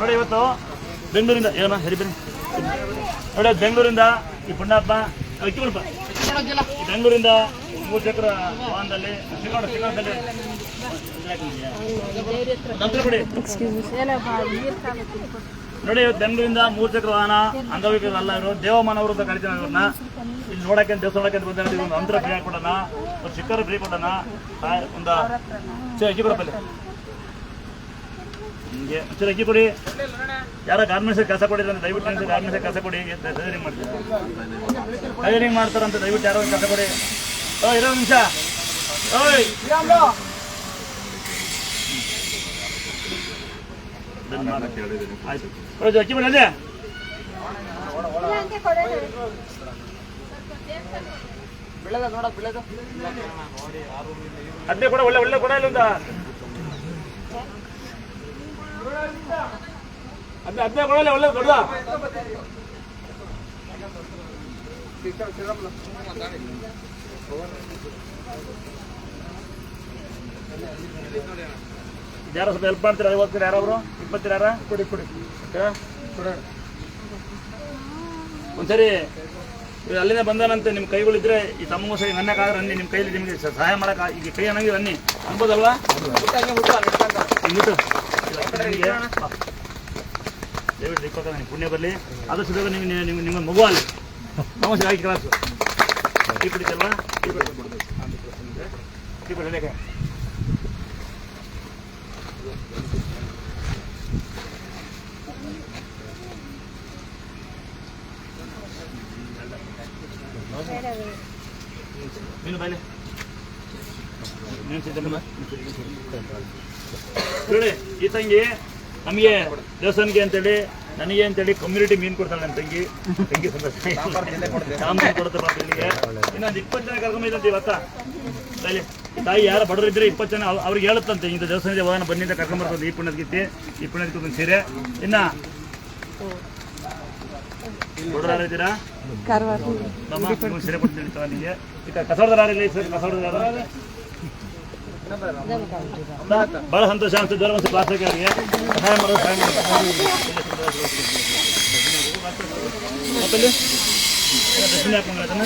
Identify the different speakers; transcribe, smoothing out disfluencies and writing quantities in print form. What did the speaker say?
Speaker 1: ನೋಡಿ ಇವತ್ತು ಬೆಂಗಳೂರಿಂದ ಏನೋ ಸರಿ ಬನ್ನಿ ನೋಡಿ ಬೆಂಗಳೂರಿಂದ ಈ ಪುಣ್ಣಪ್ಪ ಅಕ್ಕಿಗಳಪ್ಪ ಬೆಂಗಳೂರಿಂದ 3 ಚಕ್ರ ವಾಹನದಲ್ಲಿ ಶಿಕಾರದಲ್ಲಿ ನೋಡಿ ಇವತ್ತು ಬೆಂಗಳೂರಿಂದ 3 ಚಕ್ರ ವಾಹನ ಅಂಗವಿಕಲರಲ್ಲ ಇವರು ದೇವಮಾನವರು ಅಂತ ಕರಿತೀವಿ ಇವ್ರನ್ನ ಇಲ್ಲಿ ನೋಡಕ್ಕೆ ದೇವಸ್ಥಾನ ನೋಡಕ್ಕೆ ಬಂದ ಒಂದು ಅಂತರ ಫ್ರೀ ಕೊಡೋಣ ಒಂದು ಶಿಖರ ಫ್ರೀ ಕೊಡೋಣ ಒಂದು ಅಕ್ಕಿ ಕೊಡಪ್ಪಲ್ಲಿ ನಿಮಗೆ ಒಂಚೂರು ಅಕ್ಕಿ ಕೊಡಿ ಯಾರೋ ಗಾರ್ಮೆಂಟ್ಸ್ ಕೆಲಸ ಕೊಡಿದ್ರೆ ಅಂತ ದಯವಿಟ್ಟು ಗಾರ್ಮೆಂಟ್ಸ್ ಕೆಲಸ ಕೊಡಿ ಟೈಲರಿಂಗ್ ಮಾಡ್ತೀರಾ ಟೈಲರಿಂಗ್ ಮಾಡ್ತಾರಂತ ದಯವಿಟ್ಟು ಯಾರೋ ಕೆಲಸ ಕೊಡಿ ಇರೋ ನಿಮಿಷ ಓಯ್ ಆಯ್ತು ಅಕ್ಕಿ ಬಿಡಿ ಅಲ್ಲೇ ಅಡ್ಡೆ ಕೂಡ ಒಳ್ಳೆ ಒಳ್ಳೆ ಕೊಡ ಇಲ್ಲ ಅದ್ನೇ ಕೊಡಲ್ಲ ಒಳ್ಳೆ ದೊಡ್ಡ ಯಾರೋ ಸ್ವಲ್ಪ ಹೆಲ್ಪ್ ಮಾಡ್ತೀರಾ 50 ಯಾರೊಬ್ರು 20 ಯಾರ ಕೊಡಿ ಕೊಡಿ ಒಂದ್ಸರಿ ಅಲ್ಲಿಂದ ಬಂದಾನಂತೆ ನಿಮ್ಮ ಕೈಗಳಿದ್ರೆ ಈ ತಮ್ಮ ಸರಿ ನನ್ನಕ್ಕಾದ್ರೆ ಅನ್ನಿ ನಿಮ್ಮ ಕೈಲಿ ನಿಮಗೆ ಸಹಾಯ ಮಾಡಕ್ಕೆ ಈಗ ಕೈ ಅನ್ನಂಗೆ ಅನ್ನಿ ಅನ್ಬೋದಲ್ವಾ ದಯವಿಟ್ಟು ಇಕ್ಕೋತ ನನಗೆ ಪುಣ್ಯ ಬರಲಿ ಆದಷ್ಟು ಬೇಗ ನಿಮ್ಮ ಮಗು ಅಲ್ಲಿ ನಮಸ್ತೆ ಆಗಿ ಕ್ಲಾಸು ಟೀ ಬಿಡಿತಲ್ವಾ ಟೀ ಬಿಡಿ ನೀನು ಬಾಯ್ಲೆ ನೋಡಿ ಈ ತಂಗಿ ನಮಗೆ ದೇವಸ್ಥಾನಕ್ಕೆ ಅಂತೇಳಿ ನನಗೆ ಅಂತೇಳಿ ಕಮ್ಯುನಿಟಿ ಮೀನು ಕೊಡ್ತಾಳೆ ನನ್ನ ತಂಗಿ ಸಾಂಬಾರು ಕೊಡುತ್ತೆ ಪಾಪ ಇಲ್ಲಿಗೆ ಇನ್ನೊಂದು 20 ಜನ ಕರ್ಕೊಂಬೈತಂತೆ ಇವತ್ತ ಅಲ್ಲಿ ತಾಯಿ ಯಾರು ಬಡವರಿದ್ರೆ 20 ಜನ ಅವ್ರಿಗೆ ಹೇಳುತ್ತಂತೆ ಇಂಥ ದೇವಸ್ಥಾನದ ವಾಹನ ಬನ್ನಿಂದ ಕರ್ಕೊಂಬರ್ತದೆ ಈ ಪುಣ್ಯದಕ್ಕೆ ಒಂದು ಸೀರೆ ಇನ್ನ ಬಡವರಾರು ಇದ್ದೀರಾ ಸೀರೆ ಕೊಡ್ತೀನಿ ನಿಮಗೆ ಈಗ ಕಸೋಡದಾರಿಲ್ಲ ಕಸೋಡದಾರ ಬಹಳ ಸಂತೋಷ ಅನ್ಸುತ್ತೆ ಒಂದು ಕ್ಲಾಸಿಗೆ ಅವರಿಗೆ ಸಹಾಯ ಮಾಡೋದು ದಕ್ಷಿಣ ಹಾಕೊಂಡ್ರೆ